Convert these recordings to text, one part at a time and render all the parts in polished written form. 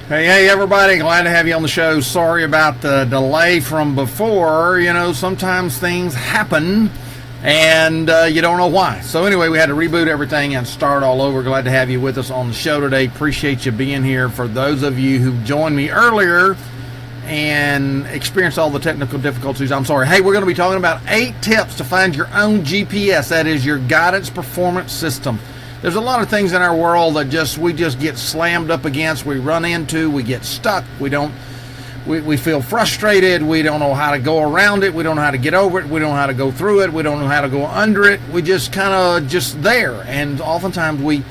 Hey everybody, glad to have you on the show. Sorry about the delay from before. You know, sometimes things happen and you don't know why. So anyway, we had to reboot everything and start all over. Glad to have you with us on the show today. Appreciate you being here. For those of you who joined me earlier and experienced all the technical difficulties, I'm sorry. Hey, we're going to be talking about 8 tips to find your own GPS. That is your guidance performance system. There's a lot of things in our world that we just get slammed up against, we run into, we get stuck, we feel frustrated, we don't know how to go around it, we don't know how to get over it, we don't know how to go through it, we don't know how to go under it, we just kind of just there, and oftentimes we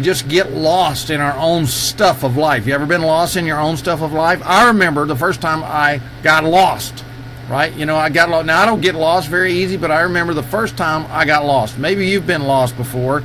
just get lost in our own stuff of life. You ever been lost in your own stuff of life? I remember the first time I got lost, right? You know, I got lost. Now, I don't get lost very easy, but I remember the first time I got lost. Maybe you've been lost before.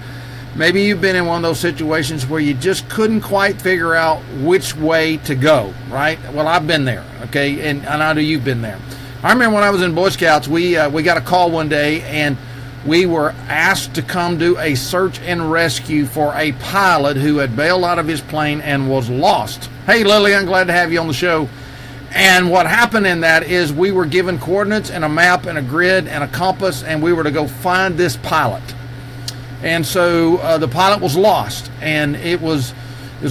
Maybe you've been in one of those situations where you just couldn't quite figure out which way to go, right? Well, I've been there, okay, and I know you've been there. I remember when I was in Boy Scouts, we got a call one day, and we were asked to come do a search and rescue for a pilot who had bailed out of his plane and was lost. Hey, Lillian, glad to have you on the show. And what happened in that is we were given coordinates and a map and a grid and a compass, and we were to go find this pilot. And so the pilot was lost, and it was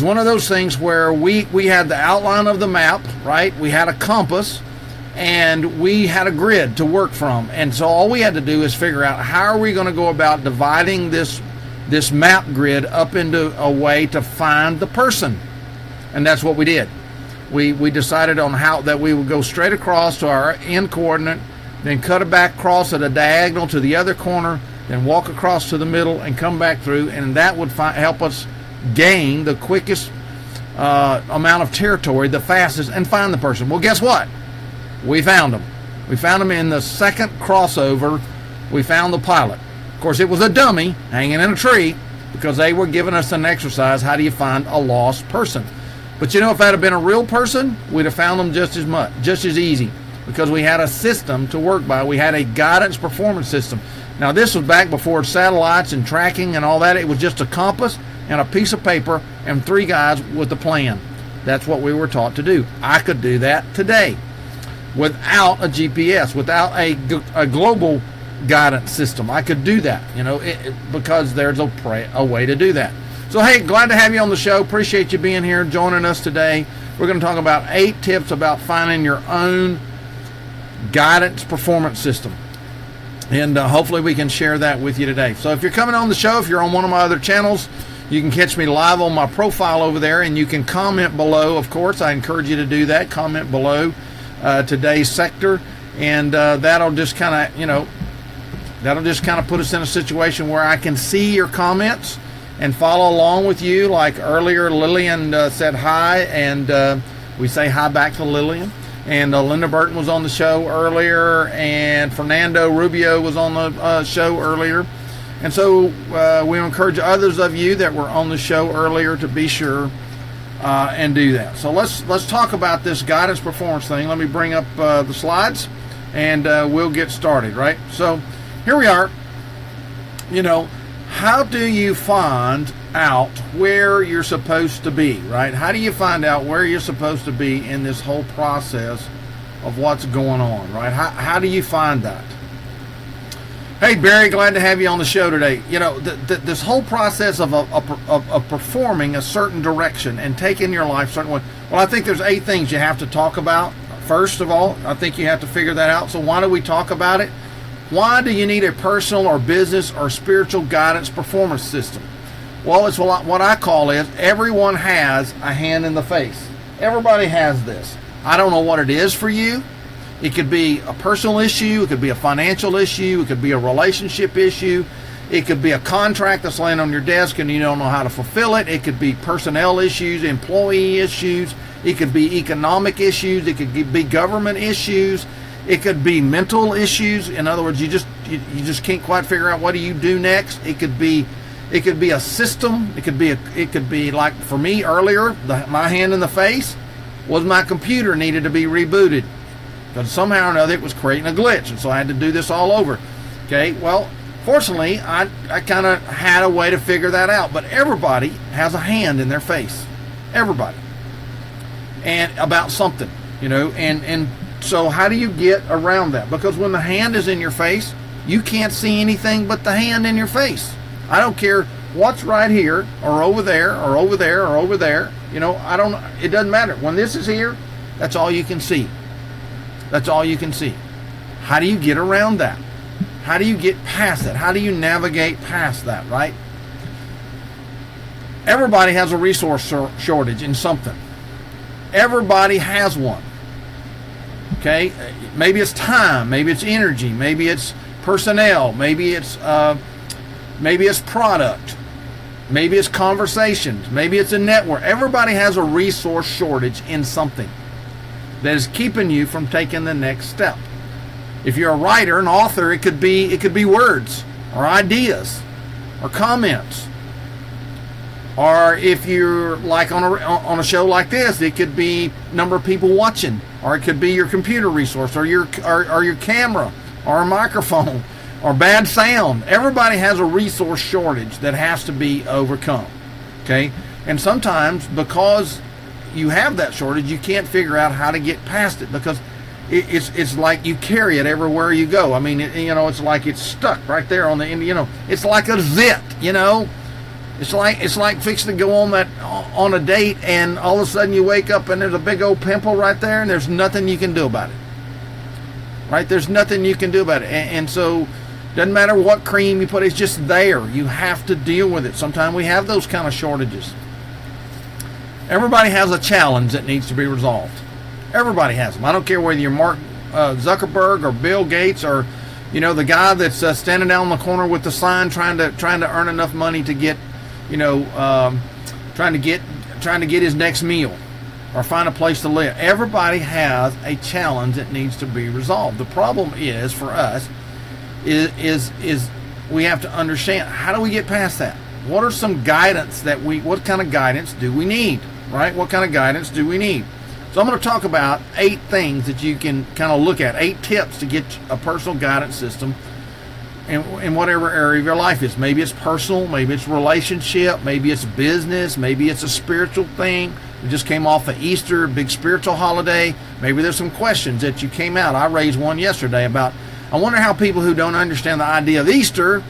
one of those things where we had the outline of the map, right? We had a compass, and we had a grid to work from. And so all we had to do is figure out how are we going to go about dividing this map grid up into a way to find the person. And that's what we did. We decided on how that we would go straight across to our end coordinate, then cut it back across at a diagonal to the other corner, then walk across to the middle and come back through, and that would help us gain the quickest amount of territory, the fastest, and find the person. Well, guess what? We found them. We found them in the second crossover. We found the pilot. Of course, it was a dummy hanging in a tree because they were giving us an exercise, how do you find a lost person? But you know, if that had been a real person, we'd have found them just as easy, because we had a system to work by. We had a guidance performance system. Now, this was back before satellites and tracking and all that. It was just a compass and a piece of paper and 3 guys with a plan. That's what we were taught to do. I could do that today without a GPS, without a global guidance system. I could do that, you know, because there's a way to do that. So, hey, glad to have you on the show. Appreciate you being here, joining us today. We're going to talk about 8 tips about finding your own guidance performance system. And hopefully we can share that with you today. So if you're coming on the show, if you're on one of my other channels, you can catch me live on my profile over there, and you can comment below. Of course, I encourage you to do that. Comment below today's sector, and that'll just kind of, you know, put us in a situation where I can see your comments and follow along with you. Like earlier, Lillian said hi, and we say hi back to Lillian. And Linda Burton was on the show earlier, and Fernando Rubio was on the show earlier. And so we encourage others of you that were on the show earlier to be sure and do that. So let's talk about this guidance performance thing. Let me bring up the slides, and we'll get started, right? So here we are. You know, how do you find out where you're supposed to be, right? How do you find out where you're supposed to be in this whole process of what's going on, right? How do you find that? Hey, Barry, glad to have you on the show today. You know, this whole process of performing a certain direction and taking your life a certain way. Well, I think there's 8 things you have to talk about. First of all, I think you have to figure that out. So why do we talk about it? Why do you need a personal or business or spiritual guidance performance system? Well, it's what I call is everyone has a hand in the face. Everybody has this. I don't know what it is for you. It could be a personal issue. It could be a financial issue. It could be a relationship issue. It could be a contract that's laying on your desk and you don't know how to fulfill it. It could be personnel issues, employee issues. It could be economic issues. It could be government issues. It could be mental issues. In other words, you just can't quite figure out what do you do next. It could be a system. It could be like for me earlier, my hand in the face was my computer needed to be rebooted because somehow or another it was creating a glitch, and so I had to do this all over. Okay, well, fortunately, I kind of had a way to figure that out. But everybody has a hand in their face, everybody, and about something, and so how do you get around that? Because when the hand is in your face, you can't see anything but the hand in your face. I don't care what's right here or over there or over there or over there. It doesn't matter. When this is here, that's all you can see. That's all you can see. How do you get around that? How do you get past that? How do you navigate past that, right? Everybody has a resource shortage in something. Everybody has one. Okay? Maybe it's time, maybe it's energy, maybe it's personnel, maybe it's product, maybe it's conversations, maybe it's a network. Everybody has a resource shortage in something that is keeping you from taking the next step. If you're a writer, an author, it could be words or ideas or comments. Or if you're like on a show like this, it could be number of people watching, or it could be your computer resource, or your camera, or a microphone, or bad sound. Everybody has a resource shortage that has to be overcome. Okay, and sometimes because you have that shortage, you can't figure out how to get past it because it's like you carry it everywhere you go. I mean, it's like it's stuck right there on the end. It's like a zit. It's like fixing to go on a date, and all of a sudden you wake up and there's a big old pimple right there, and there's nothing you can do about it. Right? There's nothing you can do about it, and so doesn't matter what cream you put, it's just there. You have to deal with it. Sometimes we have those kind of shortages. Everybody has a challenge that needs to be resolved. Everybody has them. I don't care whether you're Mark Zuckerberg or Bill Gates or the guy that's standing down on the corner with the sign trying to earn enough money to get trying to get his next meal or find a place to live. Everybody has a challenge that needs to be resolved. The problem is for us is we have to understand, how do we get past that? What are some guidance what kind of guidance do we need, right? What kind of guidance do we need? So I'm going to talk about 8 things that you can kind of look at, 8 tips to get a personal guidance system in whatever area of your life is. Maybe it's personal, maybe it's relationship, maybe it's business, maybe it's a spiritual thing. We just came off of Easter, big spiritual holiday. Maybe there's some questions that you came out. I raised one yesterday about, I wonder how people who don't understand the idea of Easter,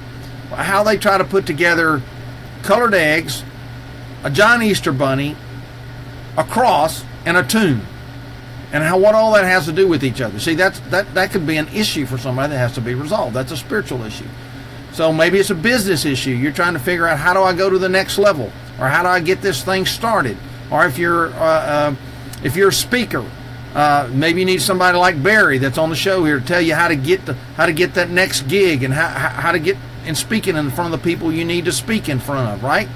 how they try to put together colored eggs, a giant Easter bunny, a cross, and a tomb, and what all that has to do with each other. See, that could be an issue for somebody that has to be resolved. That's a spiritual issue. So maybe it's a business issue. You're trying to figure out, how do I go to the next level, or how do I get this thing started? Or if you're a speaker, maybe you need somebody like Barry that's on the show here to tell you how to get that next gig, and how to get in speaking in front of the people you need to speak in front of, right?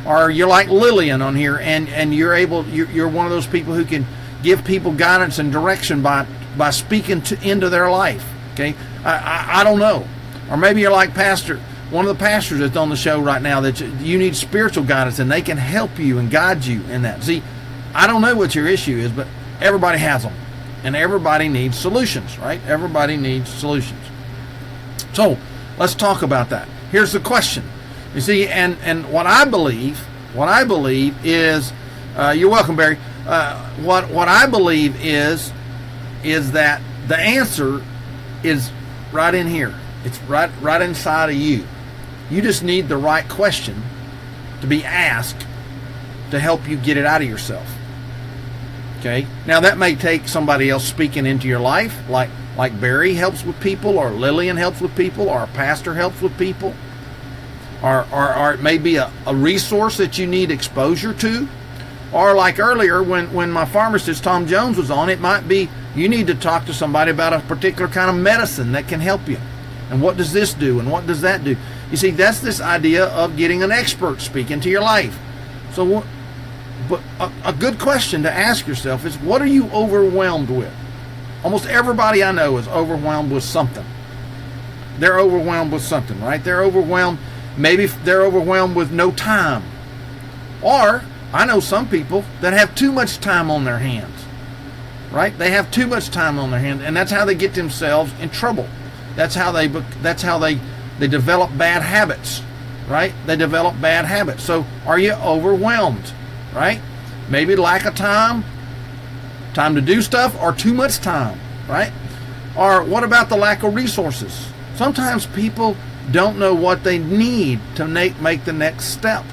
Or you're like Lillian on here, and you're one of those people who can give people guidance and direction by speaking into their life. Okay, I don't know. Or maybe you're like one of the pastors that's on the show right now, that you need spiritual guidance, and they can help you and guide you in that. See, I don't know what your issue is, but everybody has them, and everybody needs solutions, right? Everybody needs solutions. So let's talk about that. Here's the question. You see, and what I believe is, you're welcome, Barry. What I believe is that the answer is right in here. It's right inside of you. You just need the right question to be asked to help you get it out of yourself. Okay? Now that may take somebody else speaking into your life, like Barry helps with people, or Lillian helps with people, or a pastor helps with people. or it may be a resource that you need exposure to. Or like earlier when my pharmacist Tom Jones was on, it might be you need to talk to somebody about a particular kind of medicine that can help you. And what does this do? And what does that do? You see, that's this idea of getting an expert speak into your life. So, but a good question to ask yourself is, what are you overwhelmed with? Almost everybody I know is overwhelmed with something. They're overwhelmed with something, right? They're overwhelmed. Maybe they're overwhelmed with no time. Or I know some people that have too much time on their hands, right? They have too much time on their hands, and that's how they get themselves in trouble. That's how they develop bad habits, right? They develop bad habits. So are you overwhelmed, right? Maybe lack of time to do stuff, or too much time, right? Or what about the lack of resources? Sometimes people don't know what they need to make the next step.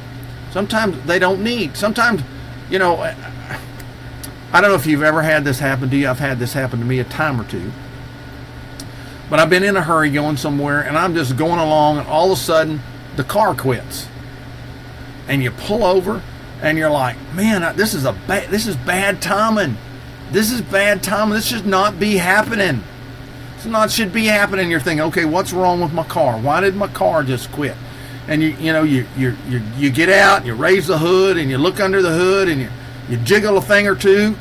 Sometimes they don't need. Sometimes, I don't know if you've ever had this happen to you. I've had this happen to me a time or two. But I've been in a hurry going somewhere, and I'm just going along, and all of a sudden, the car quits. And you pull over, and you're like, man, this is bad timing. This is bad timing. This should not be happening. Should be happening. You're thinking, okay, what's wrong with my car? Why did my car just quit? And you get out, and you raise the hood, and you look under the hood, and you jiggle a thing or two,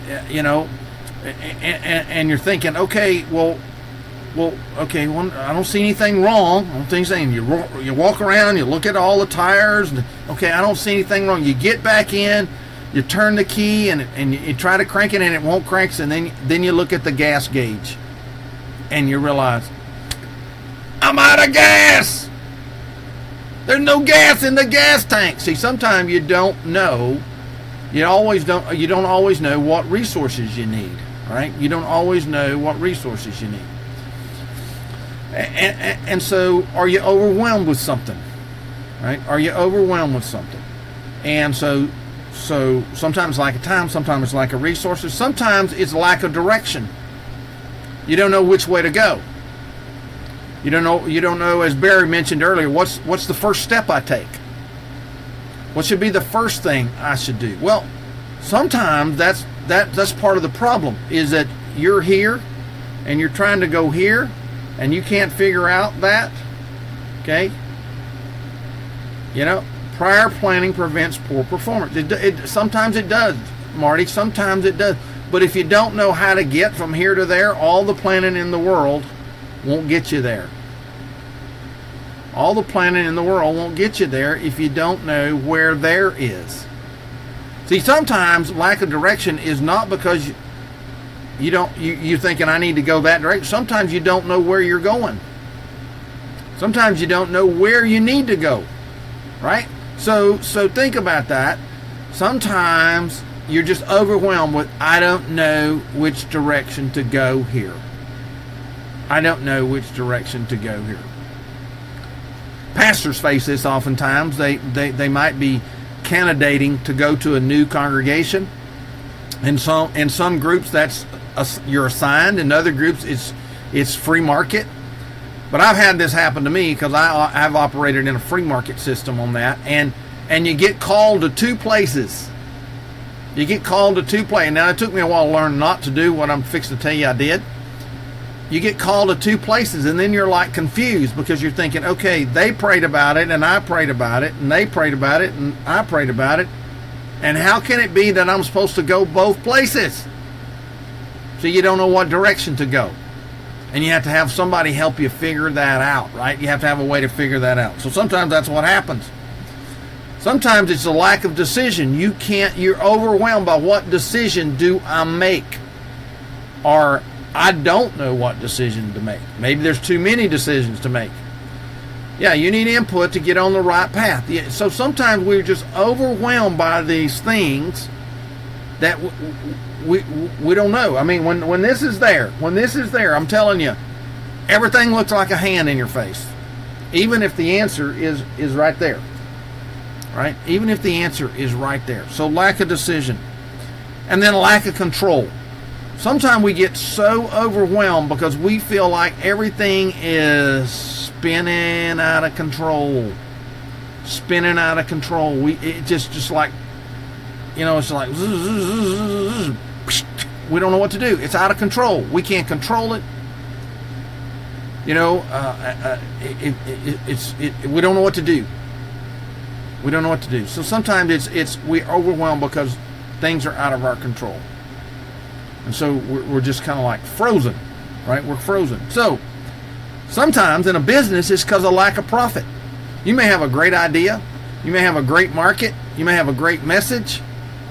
and you're thinking, okay, I don't see anything wrong. I don't think anything. You walk around, you look at all the tires, and okay, I don't see anything wrong. You get back in, you turn the key, and you try to crank it, and it won't crank. And then you look at the gas gauge, and you realize, I'm out of gas. There's no gas in the gas tank. See, sometimes you don't know. You don't always know what resources you need, right? You don't always know what resources you need. And so, are you overwhelmed with something, right? Are you overwhelmed with something? And so sometimes lack of time, sometimes it's lack of resources, sometimes it's lack of direction. You don't know which way to go. You don't know, as Barry mentioned earlier, what's the first step I take? What should be the first thing I should do? Well, sometimes that's part of the problem, is that you're here and you're trying to go here and you can't figure out that. Okay? Prior planning prevents poor performance. Sometimes it does, Marty. Sometimes it does. But if you don't know how to get from here to there, all the planning in the world won't get you there. All the planning in the world won't get you there if you don't know where there is. See, sometimes lack of direction is not because you're thinking I need to go that direction. Sometimes you don't know where you're going. Sometimes you don't know where you need to go, right? So think about that. Sometimes you're just overwhelmed with, I don't know which direction to go here. I don't know which direction to go here. Pastors face this oftentimes. They might be candidating to go to a new congregation. In some groups you're assigned. In other groups it's free market. But I've had this happen to me because I've operated in a free market system on that. And you get called to two places. You get called to two places. Now, it took me a while to learn not to do what I'm fixing to tell you I did. You get called to two places, and then you're like confused because you're thinking, okay, they prayed about it, and I prayed about it, and they prayed about it, and I prayed about it. And how can it be that I'm supposed to go both places? So you don't know what direction to go. And you have to have somebody help you figure that out, right? You have to have a way to figure that out. So sometimes that's what happens. Sometimes it's a lack of decision. You're overwhelmed by what decision do I make? Or I don't know what decision to make. Maybe there's too many decisions to make. Yeah, you need input to get on the right path. Yeah, so sometimes we're just overwhelmed by these things that we don't know. I mean, when this is there, I'm telling you, everything looks like a hand in your face. Even if the answer is right there. Right? Even if the answer is right there. So lack of decision. And then lack of control. Sometimes we get so overwhelmed because we feel like everything is spinning out of control. Spinning out of control. It just like, it's like, we don't know what to do. It's out of control. We can't control it. We don't know what to do. We don't know what to do. So sometimes we're overwhelmed because things are out of our control. And so we're just kind of like frozen, right? We're frozen. So sometimes in a business, it's because of lack of profit. You may have a great idea. You may have a great market. You may have a great message,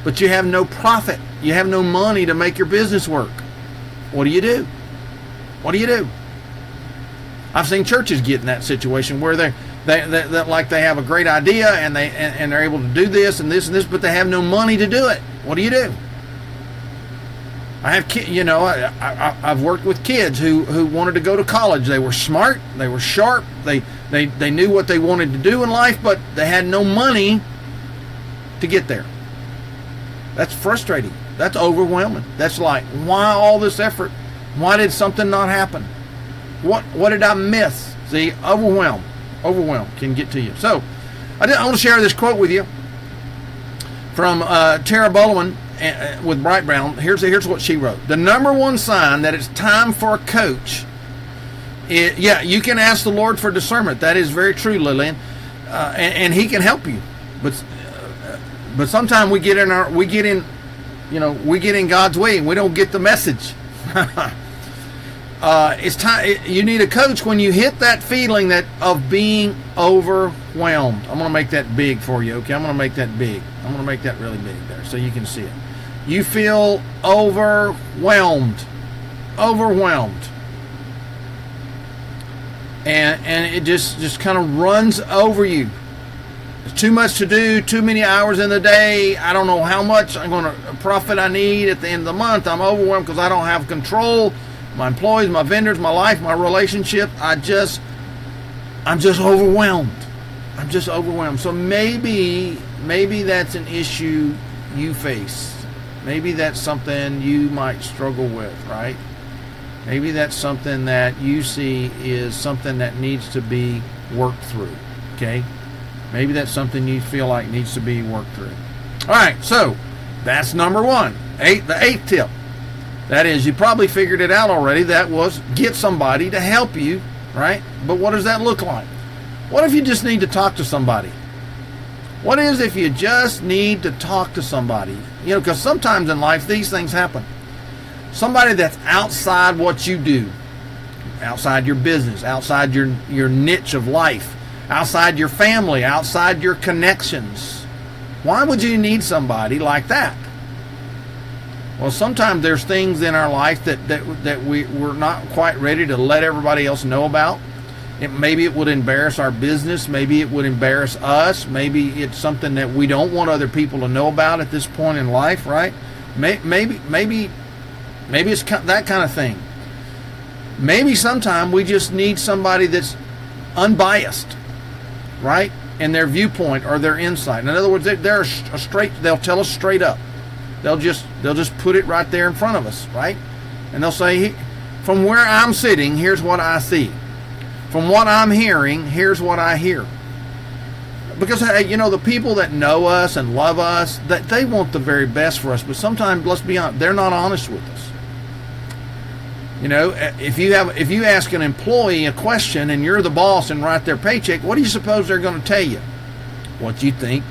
but you have no profit. You have no money to make your business work. What do you do? What do you do? I've seen churches get in that situation where they like they have a great idea and they're able to do this and this and this, but they have no money to do it. What do you do? I have I've worked with kids who wanted to go to college. They were smart, they were sharp, they knew what they wanted to do in life, but they had no money to get there. That's frustrating. That's overwhelming. That's like, why all this effort? Why did something not happen? What did I miss? See, overwhelm can get to you. So I want to share this quote with you from Tara Bullman with Bright Brown. Here's what she wrote. The number one sign that it's time for a coach is, you can ask the Lord for discernment. That is very true, Lillian, and He can help you. But sometimes we get in God's way and we don't get the message. It's time. You need a coach when you hit that feeling of being overwhelmed. I'm going to make that big for you, okay? I'm going to make that big. I'm going to make that really big there so you can see it. You feel overwhelmed. And it just kind of runs over you. There's too much to do, too many hours in the day. I don't know how much profit I need at the end of the month. I'm overwhelmed because I don't have control. My employees, my vendors, my life, my relationship. I'm just overwhelmed. I'm just overwhelmed. So maybe that's an issue you face. Maybe that's something you might struggle with, right? Maybe that's something that you see is something that needs to be worked through, okay? Maybe that's something you feel like needs to be worked through. All right, so that's number one. The eighth tip. That is, you probably figured it out already. That was get somebody to help you, right? But what does that look like? What if you just need to talk to somebody? What is if you just need to talk to somebody? Because sometimes in life these things happen. Somebody that's outside what you do, outside your business, outside your niche of life, outside your family, outside your connections. Why would you need somebody like that? Well, sometimes there's things in our life that we're not quite ready to let everybody else know about. Maybe it would embarrass our business. Maybe it would embarrass us. Maybe it's something that we don't want other people to know about at this point in life, right? Maybe it's that kind of thing. Maybe sometime we just need somebody that's unbiased, right, in their viewpoint or their insight. In other words, they'll tell us straight up. They'll just put it right there in front of us, right? And they'll say, from where I'm sitting, here's what I see. From what I'm hearing, here's what I hear. Because, the people that know us and love us, that they want the very best for us. But sometimes, let's be honest, they're not honest with us. If you ask an employee a question and you're the boss and write their paycheck, what do you suppose they're going to tell you? What you think?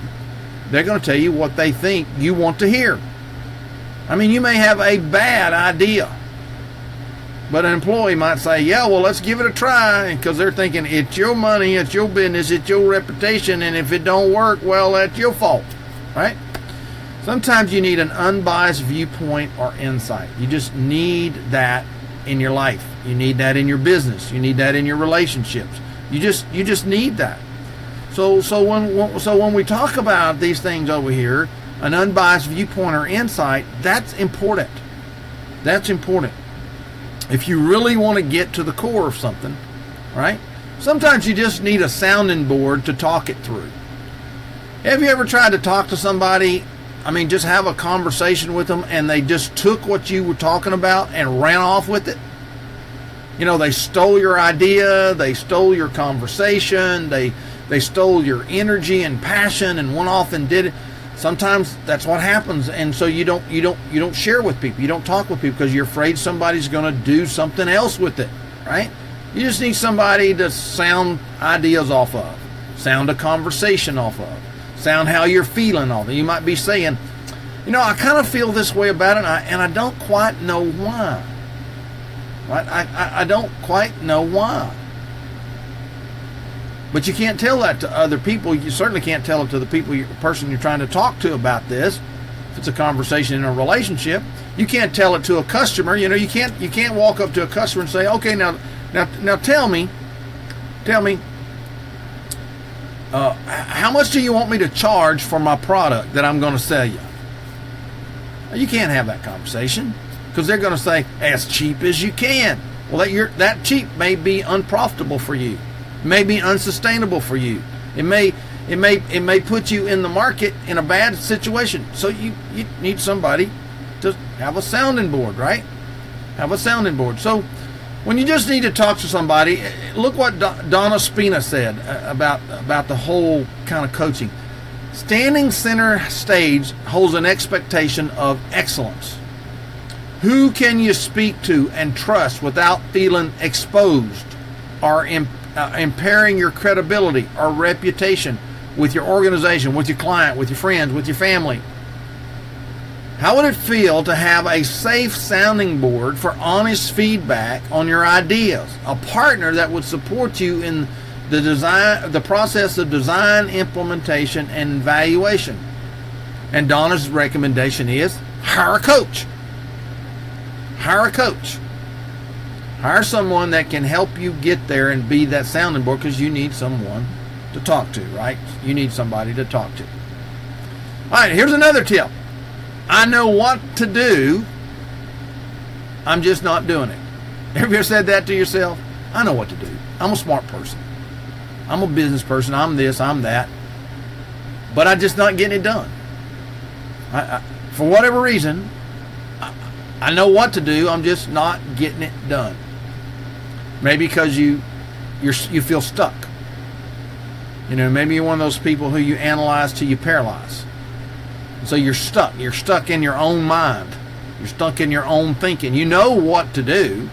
They're going to tell you what they think you want to hear. I mean, you may have a bad idea, but an employee might say, yeah, well, let's give it a try, because they're thinking it's your money, it's your business, it's your reputation, and if it don't work, well, that's your fault, right? Sometimes you need an unbiased viewpoint or insight. You just need that in your life. You need that in your business. You need that in your relationships. You just need that. So when we talk about these things over here, an unbiased viewpoint or insight, that's important. That's important. If you really want to get to the core of something, right? Sometimes you just need a sounding board to talk it through. Have you ever tried to talk to somebody, just have a conversation with them, and they just took what you were talking about and ran off with it? They stole your idea, they stole your conversation, they stole your energy and passion and went off and did it. Sometimes that's what happens, and so you don't share with people, you don't talk with people because you're afraid somebody's going to do something else with it, right? You just need somebody to sound ideas off of, sound a conversation off of, sound how you're feeling off of. You might be saying, I kind of feel this way about it, and I don't quite know why. Right? I don't quite know why. But you can't tell that to other people. You certainly can't tell it to the person you're trying to talk to about this. If it's a conversation in a relationship, you can't tell it to a customer. You can't walk up to a customer and say, okay, now tell me, how much do you want me to charge for my product that I'm going to sell you? You can't have that conversation because they're going to say, as cheap as you can. Well, that cheap may be unprofitable for you. It may be unsustainable for you. It may put you in the market in a bad situation. So you need somebody to have a sounding board, right? Have a sounding board. So when you just need to talk to somebody, look what Donna Spina said about the whole kind of coaching. Standing center stage holds an expectation of excellence. Who can you speak to and trust without feeling exposed or impairing your credibility or reputation with your organization, with your client, with your friends, with your family? How would it feel to have a safe sounding board for honest feedback on your ideas? A partner that would support you in the process of design, implementation, and evaluation. And Donna's recommendation is hire a coach. Hire a coach. Hire someone that can help you get there and be that sounding board, because you need someone to talk to, right? You need somebody to talk to. All right, here's another tip. I know what to do, I'm just not doing it. Have you ever said that to yourself? I know what to do. I'm a smart person. I'm a business person. I'm this, I'm that. But I'm just not getting it done. For whatever reason, I know what to do. I'm just not getting it done. Maybe because you feel stuck. Maybe you're one of those people who you analyze till you paralyze. So you're stuck. You're stuck in your own mind. You're stuck in your own thinking. You know what to do,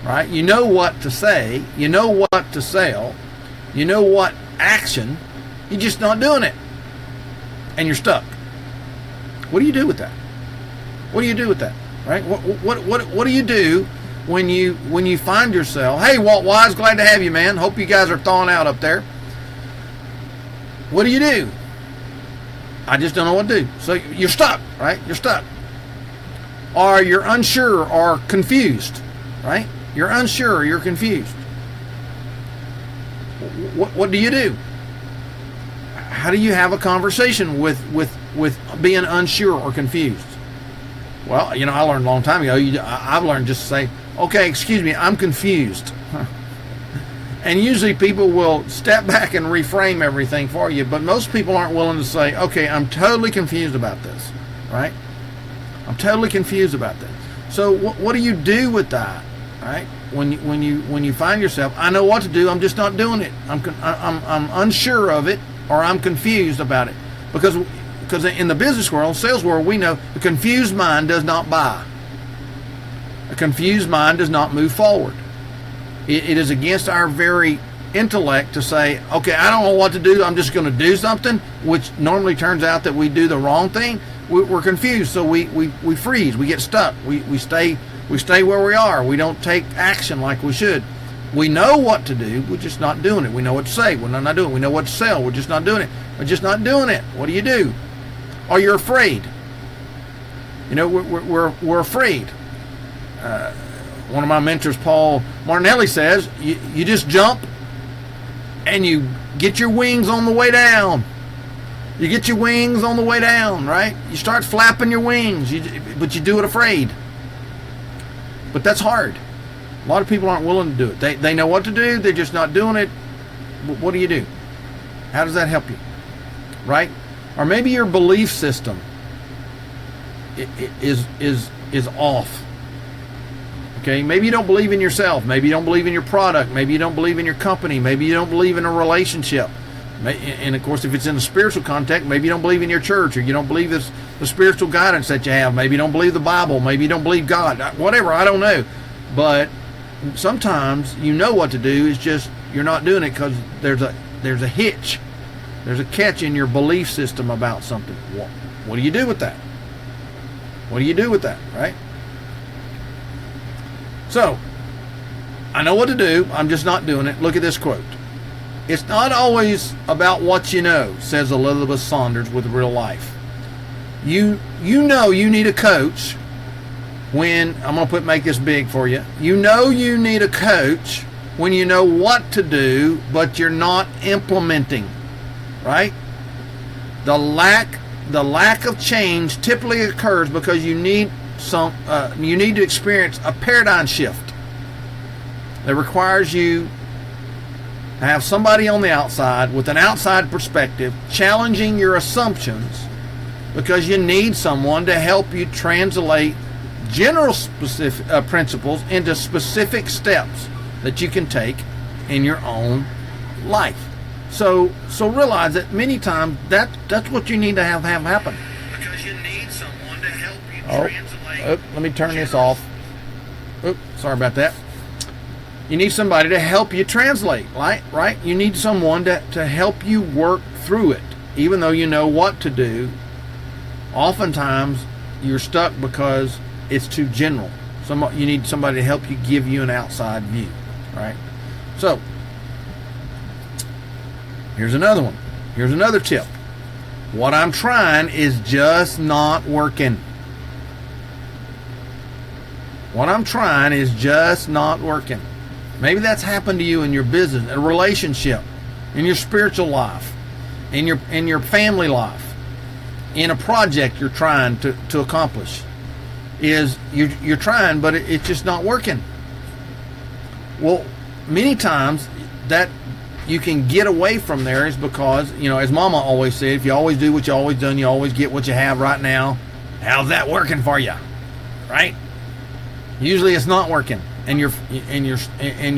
right? You know what to say. You know what to sell. You know what action. You're just not doing it. And you're stuck. What do you do with that? What do you do with that? Right? What do you do when you find yourself, hey, Walt Wise, glad to have you, man. Hope you guys are thawing out up there. What do you do? I just don't know what to do. So you're stuck, right? You're stuck. Or you're unsure or confused, right? You're unsure or you're confused. What do you do? How do you have a conversation with being unsure or confused? Well, I learned a long time ago. I've learned just to say, okay, excuse me, I'm confused. And usually people will step back and reframe everything for you, but most people aren't willing to say, okay, I'm totally confused about this, right? I'm totally confused about this. So what do you do with that, right? When you find yourself, I know what to do, I'm just not doing it. I'm unsure of it, or I'm confused about it, because in the business world, sales world, we know a confused mind does not buy. A confused mind does not move forward. It is against our very intellect to say, okay, I don't know what to do, I'm just going to do something, which normally turns out that we do the wrong thing. We're confused, so we freeze, we get stuck, we stay where we are, we don't take action like we should. We know what to do, we're just not doing it. We know what to say, we're not doing it. We know what to sell, we're just not doing it. We're just not doing it. What do? Or you're afraid. We're afraid. One of my mentors, Paul Martinelli, says you just jump and you get your wings on the way down. You get your wings on the way down, right? You start flapping your wings, but you do it afraid. But that's hard. A lot of people aren't willing to do it. They know what to do, they're just not doing it. What do you do? How does that help you? Right? Or maybe your belief system is off. Okay, maybe you don't believe in yourself. Maybe you don't believe in your product. Maybe you don't believe in your company. Maybe you don't believe in a relationship. And of course, if it's in a spiritual context, maybe you don't believe in your church, or you don't believe the spiritual guidance that you have. Maybe you don't believe the Bible. Maybe you don't believe God. Whatever, I don't know. But sometimes you know what to do. It's just you're not doing it because there's a hitch. There's a catch in your belief system about something. What do you do with that? What do you do with that, right? So, I know what to do. I'm just not doing it. Look at this quote. It's not always about what you know, says Elizabeth Saunders with Real Life. You know you need a coach when, I'm going to make this big for you. You know you need a coach when you know what to do, but you're not implementing, right? The lack of change typically occurs because you need to experience a paradigm shift that requires you to have somebody on the outside with an outside perspective challenging your assumptions, because you need someone to help you translate general specific principles into specific steps that you can take in your own life. So realize that many times that's what you need to have happen. Because you need someone to help you translate. Let me turn this off. Sorry about that. You need somebody to help you translate, right? You need someone to help you work through it. Even though you know what to do, oftentimes you're stuck because it's too general. You need somebody to help you, give you an outside view, right? So, here's another one. Here's another tip. What I'm trying is just not working. What I'm trying is just not working. Maybe that's happened to you in your business, a relationship, in your spiritual life, in your family life, in a project you're trying to accomplish. You're trying, but it's just not working. Well, many times that you can get away from there is because, as Mama always said, if you always do what you always done, you always get what you have right now. How's that working for you? Right? Usually it's not working, and you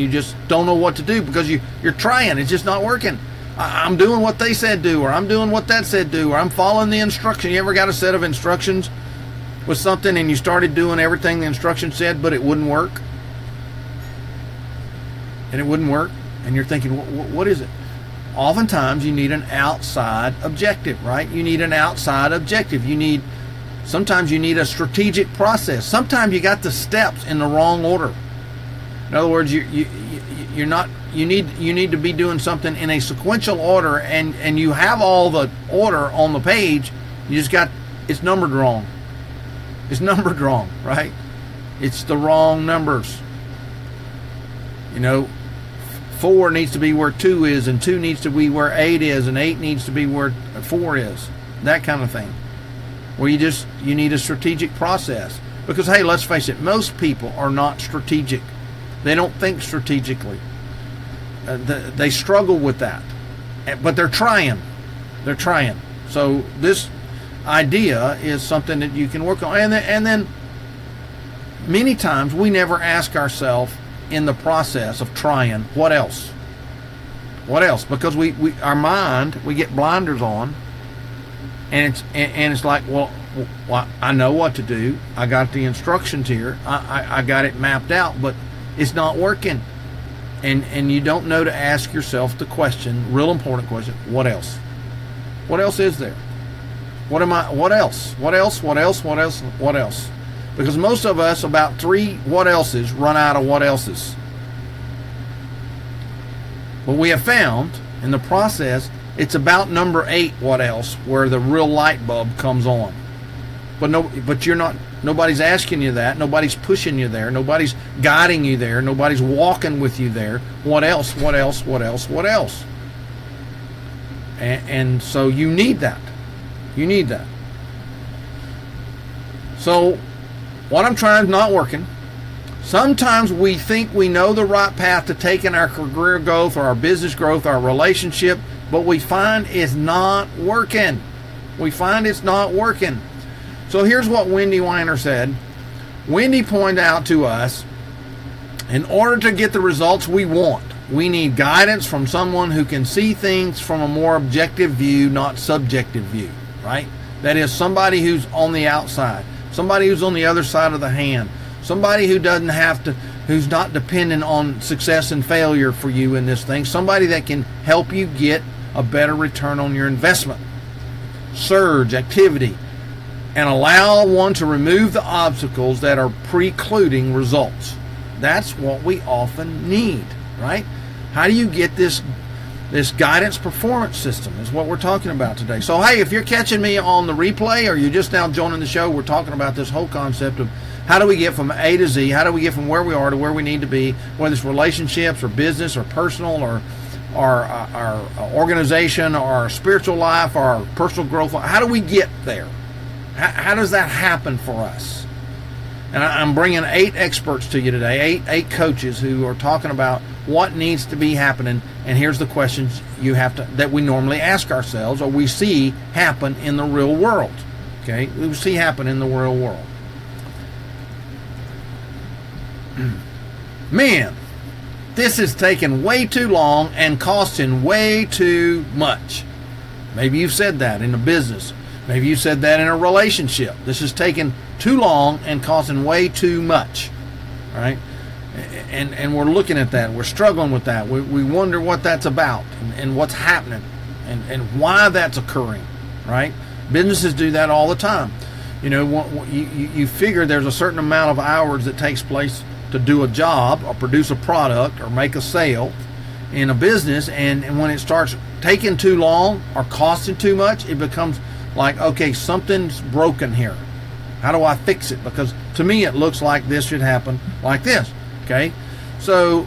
just don't know what to do because you're trying. It's just not working. I'm doing what they said do, or I'm doing what that said do, or I'm following the instruction. You ever got a set of instructions with something and you started doing everything the instruction said, but it wouldn't work? And it wouldn't work, and you're thinking, what is it? Oftentimes you need an outside objective, right? You need an outside objective. Sometimes you need a strategic process. Sometimes you got the steps in the wrong order. In other words, you need to be doing something in a sequential order, and you have all the order on the page. It's numbered wrong. It's numbered wrong, right? It's the wrong numbers. 4 needs to be where 2 is, and 2 needs to be where 8 is, and 8 needs to be where 4 is. That kind of thing. Where you need a strategic process. Because, hey, let's face it, most people are not strategic. They don't think strategically. They struggle with that. But they're trying. They're trying. So this idea is something that you can work on. And then many times we never ask ourselves in the process of trying, what else? What else? Because our mind, we get blinders on, and it's like, well, I know what to do. I got the instructions here. I got it mapped out, but it's not working. And you don't know to ask yourself the question, real important question, what else? What else is there? What else? What else? What else? What else? What else? Because most of us, about 3 what else's, run out of what else's. But we have found in the process, it's about number 8 what else, where the real light bulb comes on. But nobody's asking you that. Nobody's pushing you there. Nobody's guiding you there. Nobody's walking with you there. What else? What else? What else? What else? And so you need that. You need that. So what I'm trying is not working. Sometimes we think we know the right path to take in our career growth or our business growth, our relationship, but we find it's not working. We find it's not working. So here's what Wendy Weiner said. Wendy pointed out to us In order to get the results we want, we need guidance from someone who can see things from a more objective view, not subjective view, right? That is, somebody who's on the outside, somebody who's on the other side of the hand, somebody who doesn't have to, who's not dependent on success and failure for you in this thing, somebody that can help you get a better return on your investment. Surge activity and allow one to remove the obstacles that are precluding results. That's what we often need, right? How do you get this guidance performance system is what we're talking about today. So, hey, if you're catching me on the replay or you're just now joining the show, we're talking about this whole concept of how do we get from A to Z, how do we get from where we are to where we need to be, whether it's relationships or business or personal or our organization or our spiritual life or our personal growth. How do we get there? How does that happen for us? And I'm bringing 8 experts to you today, eight coaches who are talking about what needs to be happening. And here's the questions you have to, that we normally ask ourselves or we see happen in the real world. Okay, we see happen in the real world. Man, this is taking way too long and costing way too much. Maybe you've said that in a business. Maybe you said that in a relationship. This is taking too long and costing way too much, right? And we're looking at that. We're struggling with that. We wonder what that's about and what's happening and why that's occurring, right? Businesses do that all the time. You know, you figure there's a certain amount of hours that takes place to do a job or produce a product or make a sale in a business, and when it starts taking too long or costing too much, it becomes like, okay, something's broken here. How do I fix it? Because to me, it looks like this should happen like this. Okay, so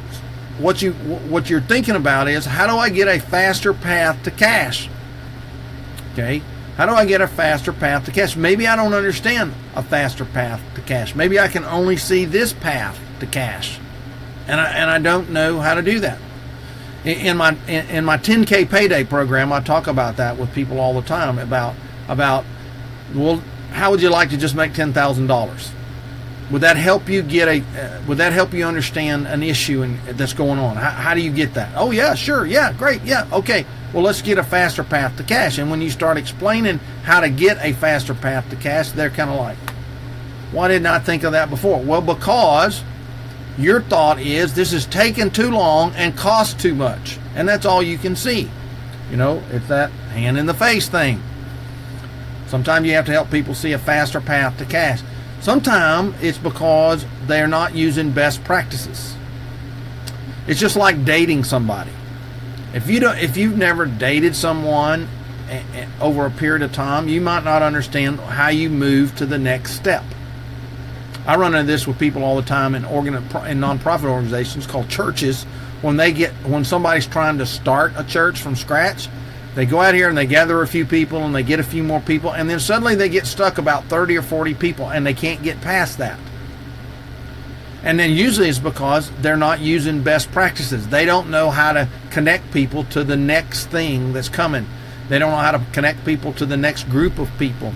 what you're thinking about is, how do I get a faster path to cash? Okay, how do I get a faster path to cash? Maybe I don't understand a faster path to cash. Maybe I can only see this path to cash, and I don't know how to do that. In my 10K payday program, I talk about that with people all the time about well, how would you like to just make $10,000? Would that help you would that help you understand an issue that's going on? How do you get that? Oh yeah, sure, yeah, great, yeah, okay. Well, let's get a faster path to cash. And when you start explaining how to get a faster path to cash, they're kind of like, why didn't I think of that before? Well, because your thought is this is taking too long and costs too much, and that's all you can see. You know, it's that hand in the face thing. Sometimes you have to help people see a faster path to cash. Sometimes it's because they're not using best practices. It's just like dating somebody. If you've never dated someone over a period of time, you might not understand how you move to the next step. I run into this with people all the time in nonprofit organizations called churches. When somebody's trying to start a church from scratch, they go out here and they gather a few people and they get a few more people, and then suddenly they get stuck about 30 or 40 people and they can't get past that. And then usually it's because they're not using best practices. They don't know how to connect people to the next thing that's coming. They don't know how to connect people to the next group of people.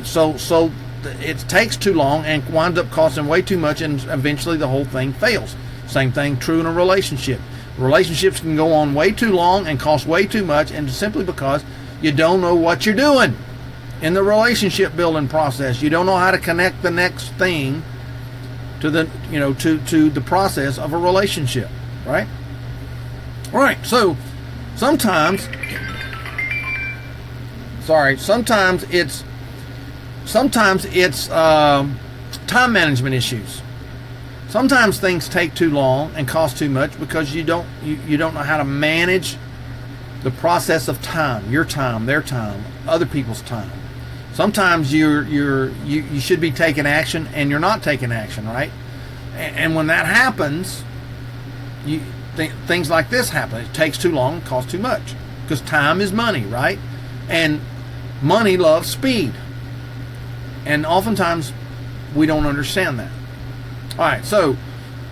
So it takes too long and winds up costing way too much, and eventually the whole thing fails. Same thing true in a relationship. Relationships can go on way too long and cost way too much, and simply because you don't know what you're doing in the relationship building process. You don't know how to connect the next thing to the process of a relationship, right? Right. So sometimes it's time management issues. Sometimes things take too long and cost too much because you don't know how to manage the process of time, your time, their time, other people's time. Sometimes you should be taking action and you're not taking action, right? And when that happens, things like this happen. It takes too long and costs too much because time is money, right? And money loves speed. And oftentimes we don't understand that. All right, so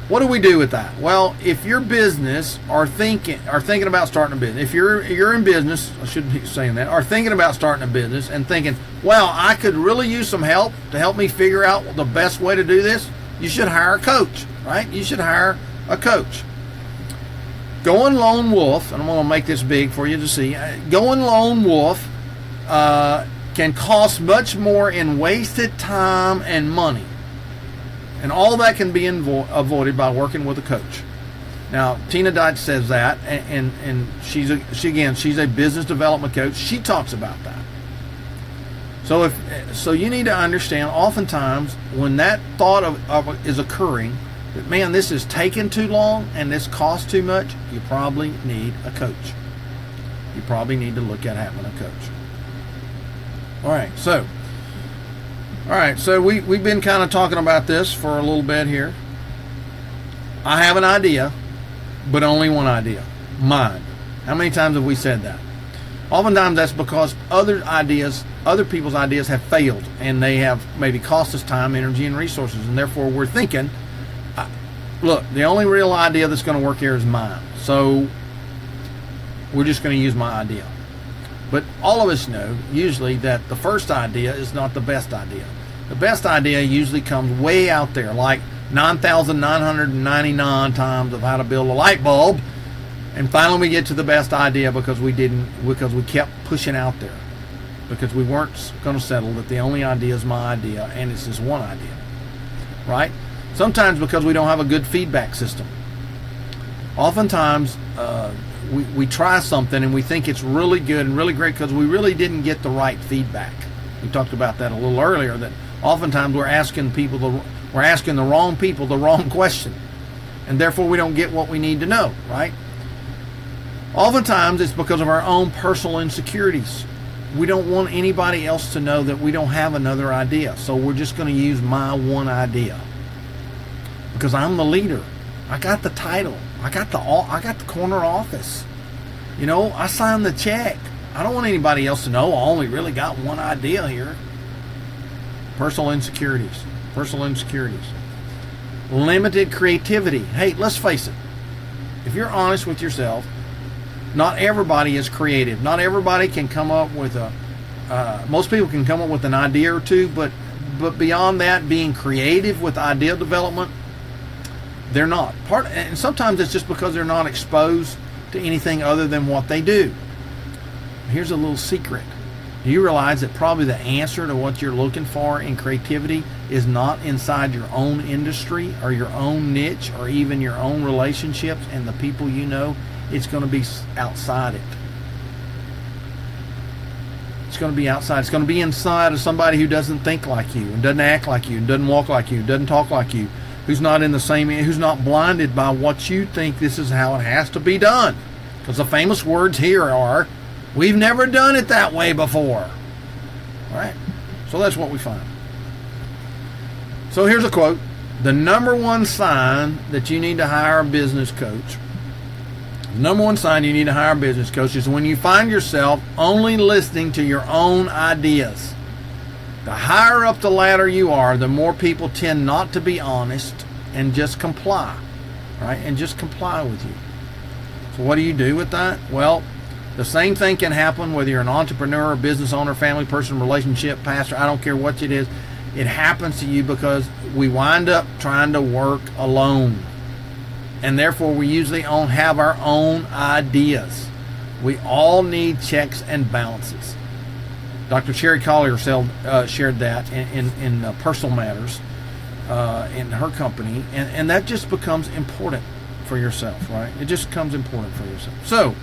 what do we do with that? Well, if your business are thinking about starting a business, if you're in business, I shouldn't be saying that, are thinking about starting a business and thinking, well, I could really use some help to help me figure out the best way to do this. you should hire a coach, right? You should hire a coach. Going lone wolf, and I'm going to make this big for you to see. Going lone wolf can cost much more in wasted time and money. And all that can be avoided by working with a coach. Now, Tina Deitch says that, and she's a business development coach. She talks about that. So you need to understand, oftentimes when that thought is occurring, that man, this is taking too long and this costs too much, you probably need a coach. You probably need to look at having a coach. All right, so we've been kind of talking about this for a little bit here. I have an idea, but only one idea, mine. How many times have we said that? Oftentimes that's because other people's ideas have failed, and they have maybe cost us time, energy, and resources, and therefore we're thinking, look, the only real idea that's going to work here is mine, so we're just going to use my idea. But all of us know usually that the first idea is not the best idea. The best idea usually comes way out there, like 9,999 times of how to build a light bulb, and finally we get to the best idea because we kept pushing out there, because we weren't going to settle that the only idea is my idea and it's just one idea, right? Sometimes because we don't have a good feedback system. Oftentimes we try something and we think it's really good and really great because we really didn't get the right feedback. We talked about that a little earlier, that oftentimes we're asking the wrong people the wrong question, and therefore we don't get what we need to know, right? Oftentimes it's because of our own personal insecurities. We don't want anybody else to know that we don't have another idea, so we're just going to use my one idea because I'm the leader. I got the title. I got the corner office. You know, I signed the check. I don't want anybody else to know I only really got one idea here. Personal insecurities. Limited creativity. Hey, let's face it. If you're honest with yourself, not everybody is creative. Not everybody can come up with most people can come up with an idea or two, but beyond that, being creative with idea development, they're not. And sometimes it's just because they're not exposed to anything other than what they do. Here's a little secret. Do you realize that probably the answer to what you're looking for in creativity is not inside your own industry or your own niche or even your own relationships and the people you know? It's going to be outside it. It's going to be outside. It's going to be inside of somebody who doesn't think like you and doesn't act like you and doesn't walk like you and doesn't talk like you, who's not blinded by what you think this is how it has to be done. Because the famous words here are, we've never done it that way before. All right? So that's what we find. So here's a quote. The number one sign that you need to hire a business coach, is when you find yourself only listening to your own ideas. The higher up the ladder you are, the more people tend not to be honest and just comply, right? And just comply with you. So what do you do with that? Well, the same thing can happen whether you're an entrepreneur, business owner, family person, relationship, pastor, I don't care what it is. It happens to you because we wind up trying to work alone. And therefore we usually don't have our own ideas. We all need checks and balances. Dr. Sherry Collier shared that in Personal Matters in her company, and that just becomes important for yourself, right? It just becomes important for yourself. So,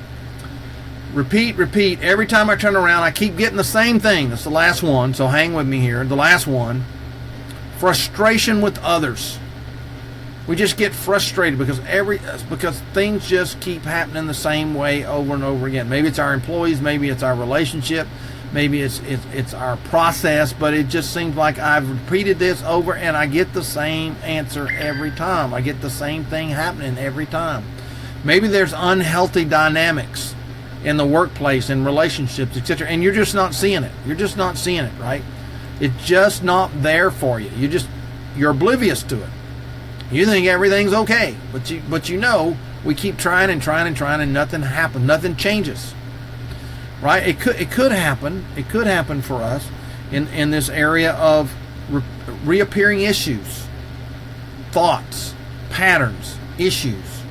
repeat. Every time I turn around, I keep getting the same thing. That's the last one, so hang with me here. The last one, frustration with others. We just get frustrated because things just keep happening the same way over and over again. Maybe it's our employees, maybe it's our relationship, maybe it's our process, but it just seems like I've repeated this over and I get the same answer every time. I get the same thing happening every time. Maybe there's unhealthy dynamics in the workplace, in relationships, etc., and you're just not seeing it. You're just not seeing it, right? It's just not there for you. You're oblivious to it. You think everything's okay, but you know we keep trying and nothing happens. Nothing changes, right? It could happen. It could happen for us in this area of reappearing issues. thoughts, patterns, issues.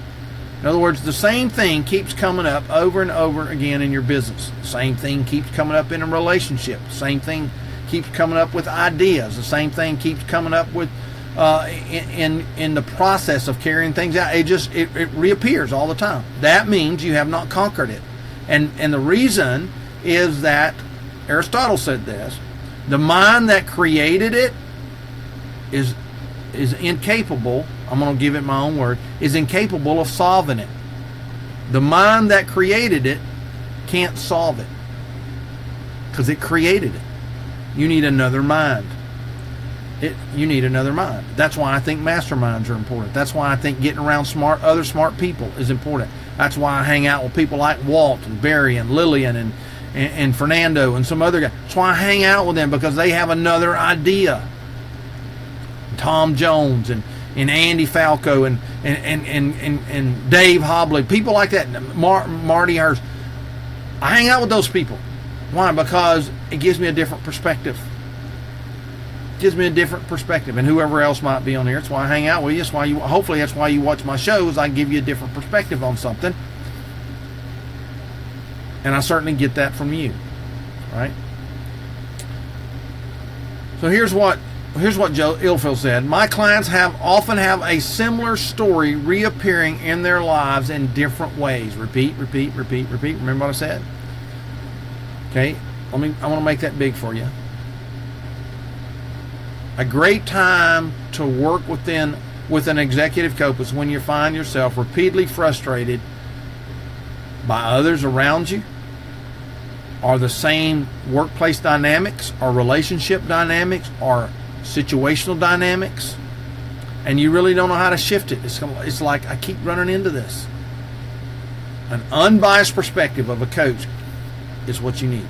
In other words, the same thing keeps coming up over and over again in your business. The same thing keeps coming up in a relationship. The same thing keeps coming up with ideas. The same thing keeps coming up with in the process of carrying things out. It reappears all the time. That means you have not conquered it. And the reason is that Aristotle said this: the mind that created it is incapable. I'm going to give it my own word, is incapable of solving it. The mind that created it can't solve it because it created it. You need another mind. You need another mind. That's why I think masterminds are important. That's why I think getting around other smart people is important. That's why I hang out with people like Walt and Barry and Lillian and Fernando and some other guys. That's why I hang out with them, because they have another idea. Tom Jones and Andy Falco and Dave Hobley, people like that, Marty Hurst. I hang out with those people. Why? Because it gives me a different perspective. It gives me a different perspective, and whoever else might be on here. That's why I hang out with you. That's why hopefully that's why you watch my shows. I give you a different perspective on something, and I certainly get that from you, right? So here's what Joe Ilfield said: my clients often have a similar story reappearing in their lives in different ways. Repeat. Remember what I said? Okay, I want to make that big for you. A great time to work with an executive coach is when you find yourself repeatedly frustrated by others around you, or the same workplace dynamics, or relationship dynamics, or situational dynamics, and you really don't know how to shift it. It's like, I keep running into this. An unbiased perspective of a coach is what you need.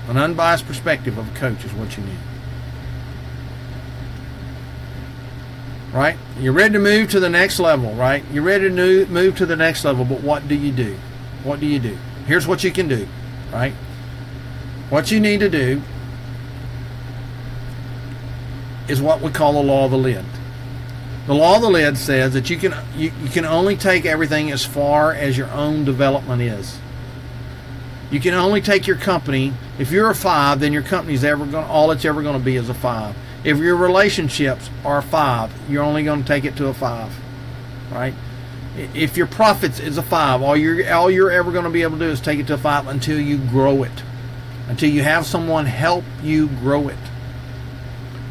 An unbiased perspective of a coach is what you need. Right? You're ready to move to the next level, right? You're ready to move to the next level, but what do you do? What do you do? Here's what you can do, right? What you need to do is what we call the law of the lid. The law of the lid says that you can only take everything as far as your own development is. You can only take your company. If you're a 5, then your company's all it's ever going to be is a 5. If your relationships are a 5, you're only going to take it to a 5, right? If your profits is a 5, all you're ever going to be able to do is take it to a 5 until you grow it, until you have someone help you grow it.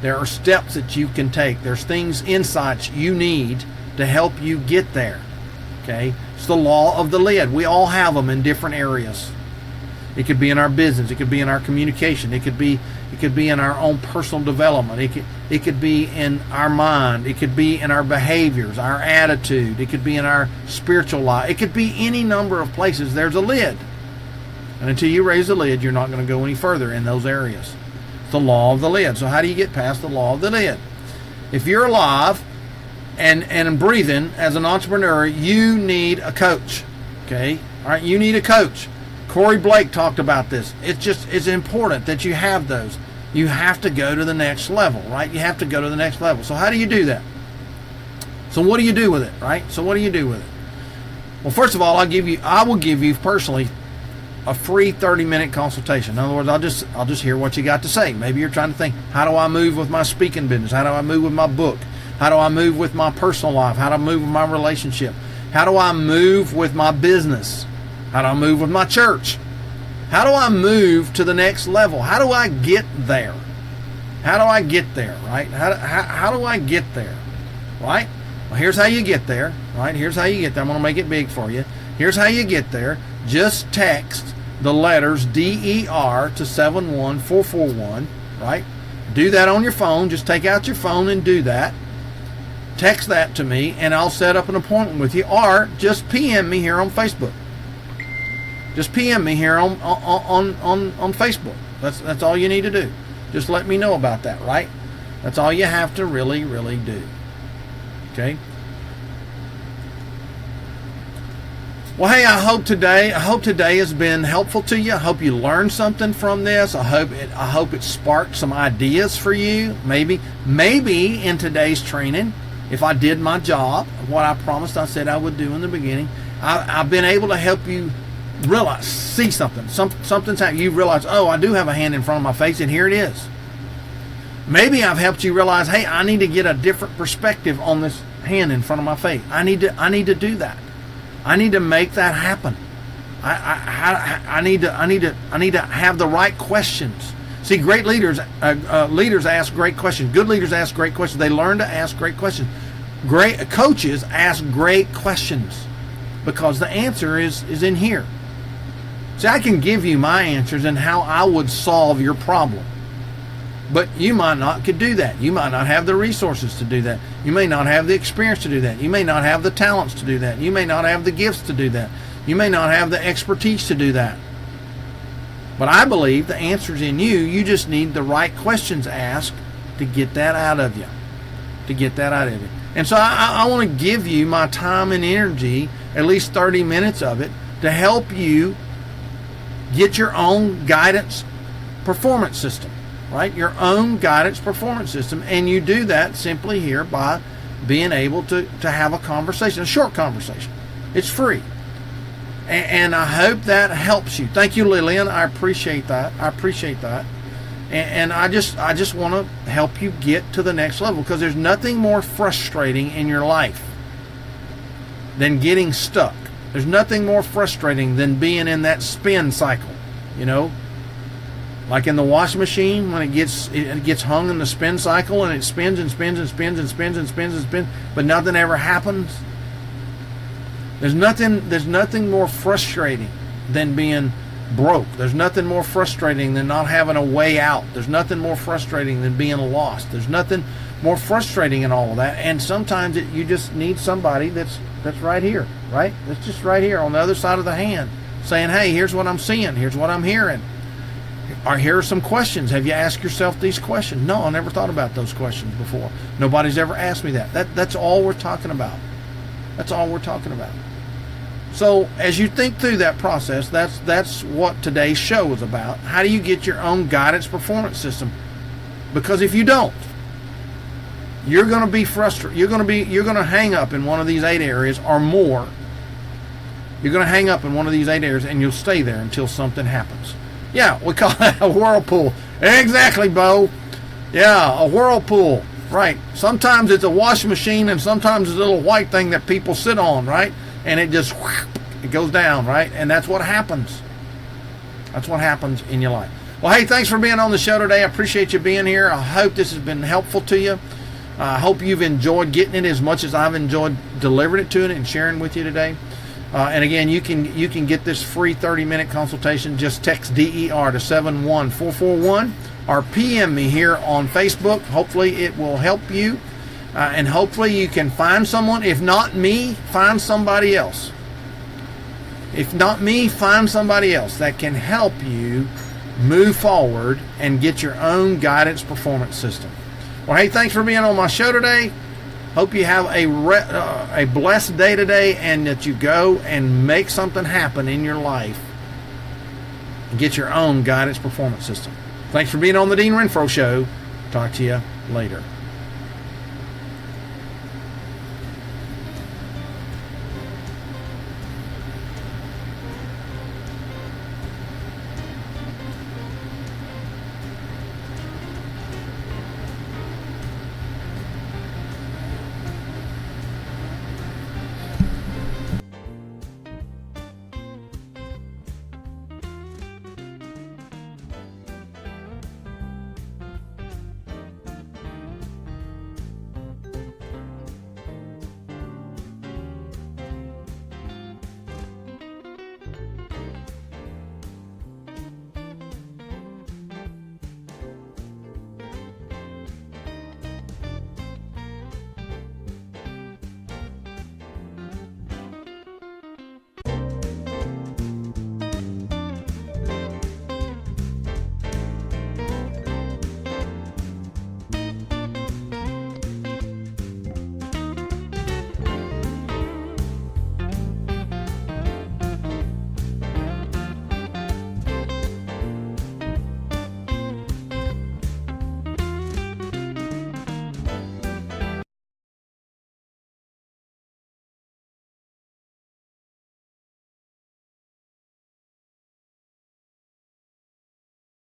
There are steps that you can take. There's things, insights you need to help you get there. Okay? It's the law of the lid. We all have them in different areas. It could be in our business. It could be in our communication. It could be in our own personal development. It could be in our mind. It could be in our behaviors, our attitude. It could be in our spiritual life. It could be any number of places. There's a lid. And until you raise the lid, you're not going to go any further in those areas. It's the law of the lid. So how do you get past the law of the lid? If you're alive and breathing as an entrepreneur, you need a coach. Okay? All right, you need a coach. Corey Blake talked about this. It's important that you have those. You have to go to the next level, right? You have to go to the next level. So how do you do that? So what do you do with it, right? So what do you do with it? Well, first of all, I will give you personally a free 30-minute consultation. In other words, I'll just hear what you got to say. Maybe you're trying to think, how do I move with my speaking business? How do I move with my book? How do I move with my personal life? How do I move with my relationship? How do I move with my business? How do I move with my church? How do I move to the next level? How do I get there? How do I get there, right? How do I get there, right? Well, here's how you get there, right? Here's how you get there. I'm going to make it big for you. Here's how you get there. Just text the letters DER to 71441, right? Do that on your phone. Just take out your phone and do that. Text that to me, and I'll set up an appointment with you, or just PM me here on Facebook. Just PM me here on Facebook. That's all you need to do. Just let me know about that, right? That's all you have to really do. Okay? Well, hey, I hope today has been helpful to you. I hope you learned something from this. I hope it sparked some ideas for you. Maybe in today's training, if I did my job, what I promised I said I would do in the beginning, I've been able to help you realize, see something. Something's happening. You realize, oh, I do have a hand in front of my face, and here it is. Maybe I've helped you realize, hey, I need to get a different perspective on this hand in front of my face. I need to do that. I need to make that happen. I need to have the right questions. See, great leaders ask great questions. Good leaders ask great questions. They learn to ask great questions. Great coaches ask great questions because the answer is in here. See, I can give you my answers and how I would solve your problem. But you might not could do that. You might not have the resources to do that. You may not have the experience to do that. You may not have the talents to do that. You may not have the gifts to do that. You may not have the expertise to do that. But I believe the answer's in you. You just need the right questions asked to get that out of you. To get that out of you. And so I want to give you my time and energy, at least 30 minutes of it, to help you get your own guidance performance system. Right? Your own guidance performance system. And you do that simply here by being able to have a conversation, a short conversation. It's free. And I hope that helps you. Thank you, Lillian. I appreciate that. And I just want to help you get to the next level, because there's nothing more frustrating in your life than getting stuck. There's nothing more frustrating than being in that spin cycle, you know? Like in the washing machine, when it gets hung in the spin cycle and it spins and spins and spins and spins and spins and spins, but nothing ever happens. There's nothing more frustrating than being broke. There's nothing more frustrating than not having a way out. There's nothing more frustrating than being lost. There's nothing more frustrating in all of that. And sometimes you just need somebody that's right here, right? That's just right here on the other side of the hand, saying, hey, here's what I'm seeing. Here's what I'm hearing. Or here are some questions. Have you asked yourself these questions? No, I never thought about those questions before. Nobody's ever asked me that. That's all we're talking about. That's all we're talking about. So as you think through that process, that's what today's show is about. How do you get your own guidance performance system? Because if you don't, you're going to be frustrated. You're going to hang up in one of these 8 areas or more. You're going to hang up in one of these 8 areas, and you'll stay there until something happens. Yeah, we call that a whirlpool. Exactly, Bo. Yeah, a whirlpool. Right. Sometimes it's a washing machine, and sometimes it's a little white thing that people sit on, right? And it just, it goes down, right? And that's what happens. That's what happens in your life. Well, hey, thanks for being on the show today. I appreciate you being here. I hope this has been helpful to you. I hope you've enjoyed getting it as much as I've enjoyed delivering it to you and sharing with you today. And again, you can get this free 30-minute consultation. Just text DER to 71441 or PM me here on Facebook. Hopefully it will help you. And hopefully you can find someone. If not me, find somebody else. If not me, find somebody else that can help you move forward and get your own guidance performance system. Well, hey, thanks for being on my show today. Hope you have a blessed day today, and that you go and make something happen in your life and get your own guidance performance system. Thanks for being on the Dean Renfro Show. Talk to you later.